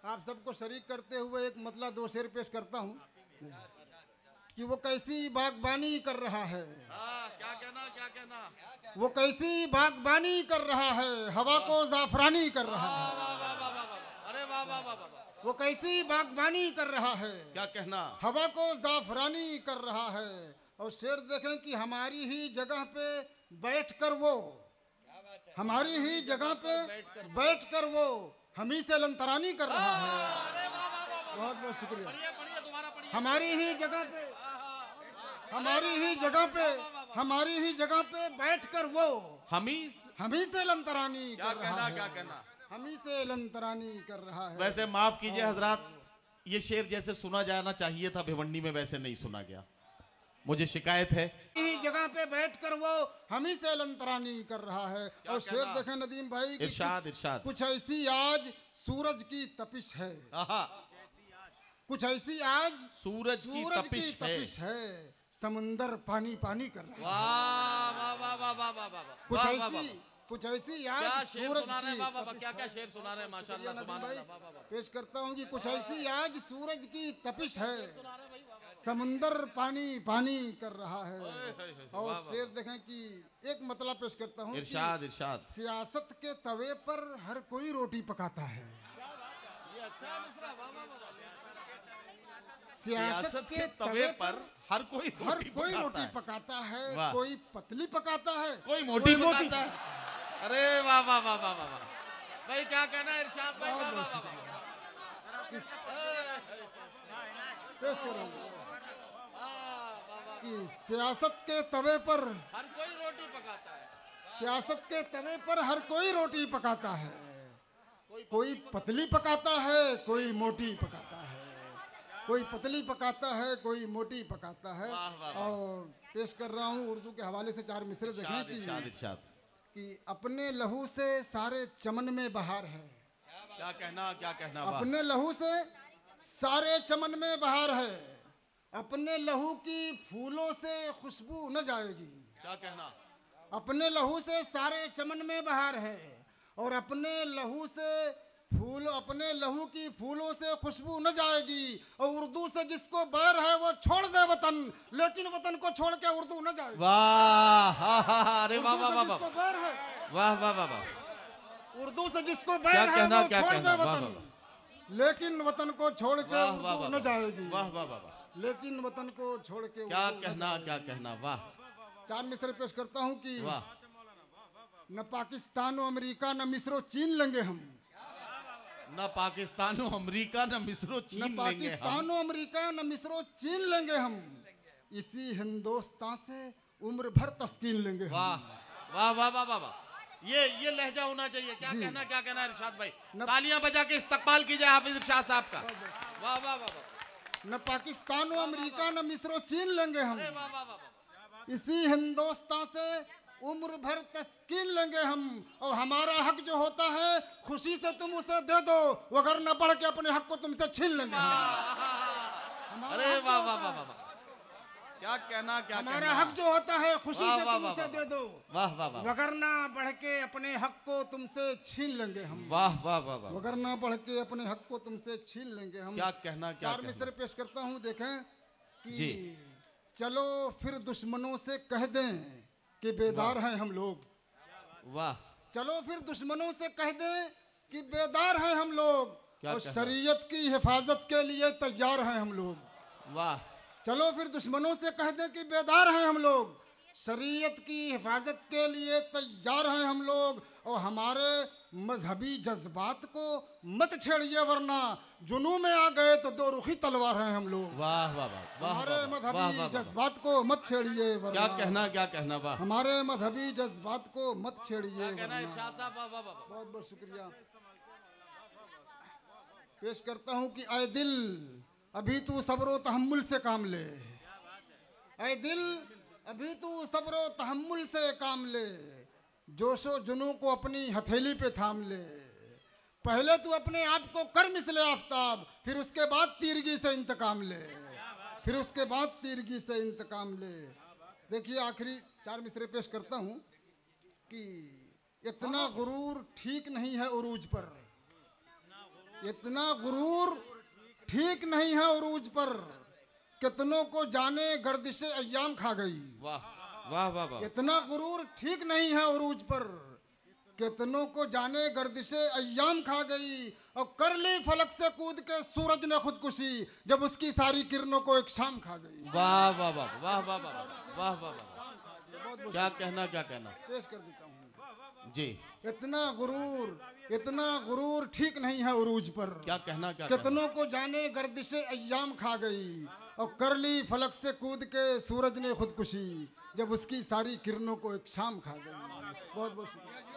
आप सबको शरीक करते हुए एक मतला दो शेर पेश करता हूँ कि वो कैसी बागबानी कर रहा है। क्या कहना वो कैसी बागबानी कर रहा है, हवा को जाफरानी कर रहा है। अरे वाह वाह वाह वाह। वो कैसी बागबानी कर रहा है, क्या कहना, हवा को जाफरानी कर रहा है। और शेर देखें कि हमारी ही जगह पे बैठकर वो, हमारी ही जगह पे बैठकर वो हमी से लंतरानी कर रहा है। बहुत बहुत शुक्रिया। हमारी ही जगह पे, हमारी ही जगह पे, हमारी ही जगह पे बैठकर वो हमी से लंतरानी कर रहा है। क्या कहना, हमी से लंतरानी कर रहा है। वैसे माफ कीजिए हजरात, ये शेर जैसे सुना जाना चाहिए था भिवंडी में वैसे नहीं सुना गया, मुझे शिकायत है। यही जगह पे बैठकर वो हमी से लंतरानी कर रहा है। और शेर देखें नदीम भाई, इरशाद इरशाद। कुछ ऐसी आज सूरज की तपिश है, कुछ ऐसी आज सूरज की तपिश है, समुंदर पानी पानी कर रहा है। वाह वाह वाह वाह वाह वाह। कुछ ऐसी आज सूरज की, क्या क्या शेर सुना रहे हैं माशाल्लाह सुभान अल्लाह। पेश करता हूँ कि कुछ ऐसी आज सूरज की तपिश है, समुंदर पानी पानी कर रहा है। और शेर देखें कि एक मतलब पेश करता हूँ, इरशाद इरशाद। सियासत के तवे पर हर कोई रोटी पकाता है, सियासत के तवे पर हर कोई रोटी पकाता है। कोई पतली पकाता है, कोई मोटी पकाता है। अरे वाह वाह वाह वाह वाह भाई, क्या कहना है इरशाद भाई। वाह वाह वाह। पेश करूंगा कि सियासत के तवे पर हर कोई रोटी पकाता है, सियासत के तवे पर हर कोई रोटी पकाता है। कोई पतली पकाता है, कोई मोटी पकाता है, कोई पतली पकाता है, कोई मोटी पकाता है। और पेश कर रहा हूँ उर्दू के हवाले से चार मिसरे देखें कि अपने लहू से सारे चमन में बहार है। क्या कहना अपने लहू से सारे चमन में बहार है, अपने लहू की फूलों से खुशबू न जाएगी। क्या कहना, अपने लहू से सारे चमन में बहार है, और अपने लहू से अपने लहू की फूलों से खुशबू न जाएगी। और उर्दू से जिसको बैर है वो छोड़ दे वतन, लेकिन वतन को छोड़ के उर्दू न जाएगी। वाह अरे वाह वाह वाह वाह वाह वाह वाह वाह। उर्दू से जिसको बैर है वो छोड़ दे वतन, लेकिन वतन को छोड़ के उर्दू न जाएगी। वाह वाह वाह। लेकिन वतन को छोड़ के क्या कहना वाह। चार मिसरे पेश करता हूँ कि न पाकिस्तान और अमेरिका न मिस्र चीन लेंगे हम, न पाकिस्तान और अमेरिका न मिस्र चीन लेंगे हम, पाकिस्तान और अमेरिका न मिस्र चीन लेंगे हम, इसी हिंदुस्तान से उम्र भर तस्कीन लेंगे। वाह वाह वाह वाह वाह वाह। ये लहजा होना चाहिए। क्या कहना इरशाद भाई, तालियां बजा के इस्तकबाल कीजिए हाफिज इरशाद साहब का। वाह वाह वाह। न पाकिस्तान और अमेरिका न मिस्र चीन लेंगे हम, इसी हिंदुस्तान से उम्र भर तस्कीन लेंगे हम। और हमारा हक जो होता है खुशी से तुम उसे दे दो, वगर न बढ़ के अपने हक को तुमसे छीन लेंगे। अरे वाह वाह वाह वाह। क्या कहना हमारा हक जो होता है खुशी से तुम उसे दे दो, वाह वाह वाह, वगर न बढ़ के अपने हक को तुमसे छीन लेंगे हम। वाह वाह वाह वाह। वगर न बढ़ के अपने हक को तुमसे छीन लेंगे हम। क्या कहना चार मिसरे पेश करता हूँ, देखें कि चलो फिर दुश्मनों से कह दें कि बेदार हैं हम लोग। वाह। चलो फिर दुश्मनों से कह दें कि बेदार हैं हम लोग, और शरीयत की हिफाजत के लिए तैयार हैं हम लोग। वाह। चलो फिर दुश्मनों से कह दें कि बेदार हैं हम लोग, शरीयत की हिफाजत के लिए तैयार हैं हम लोग। और हमारे मजहबी जज्बात को मत छेड़िए, वरना जुनू में आ गए तो दो रुखी तलवार हैं हम लोग। वाह वाह वाह। हमारे मजहबी जज्बात को मत छेड़िए, क्या कहना वाह। हमारे मजहबी जज्बात को मत छेड़िए। बहुत बहुत शुक्रिया। पेश करता हूँ कि ऐ दिल अभी तू सब्र तहम्मुल से काम ले, ऐ दिल अभी तू सब्र तहम्मुल से काम ले, जोशो जुनू को अपनी हथेली पे थाम ले। पहले तू अपने आप को कर मिसले आफताब, फिर उसके बाद तीरगी से इंतकाम ले, फिर उसके बाद तीरगी से इंतकाम ले। देखिए आखिरी चार मिसरे पेश करता हूँ कि इतना गुरूर ठीक नहीं है उरूज पर, इतना गुरूर ठीक नहीं है उरूज पर, कितनों को जाने गर्दिशे अय्याम खा गई। वाह वाह वाह वाह। इतना गुरूर ठीक नहीं है उरूज पर, कितनों को जाने गर्दिशे अय्याम खा गई। और कर ली फलक से कूद के सूरज ने खुदकुशी, जब उसकी सारी किरणों को एक शाम खा गई। वाह वाह वाह वाह वाह वाह वाह वाह वाह। क्या कहना क्या कहना। पेश कर देता हूँ जी। इतना गुरूर ठीक नहीं है उरूज पर। क्या कहना क्या कितनों को जाने गर्दिशे अय्याम खा गई। और कर ली फलक से कूद के सूरज ने खुदकुशी, जब उसकी सारी किरणों को एक शाम खा गई। बहुत बहुत शुक्रिया।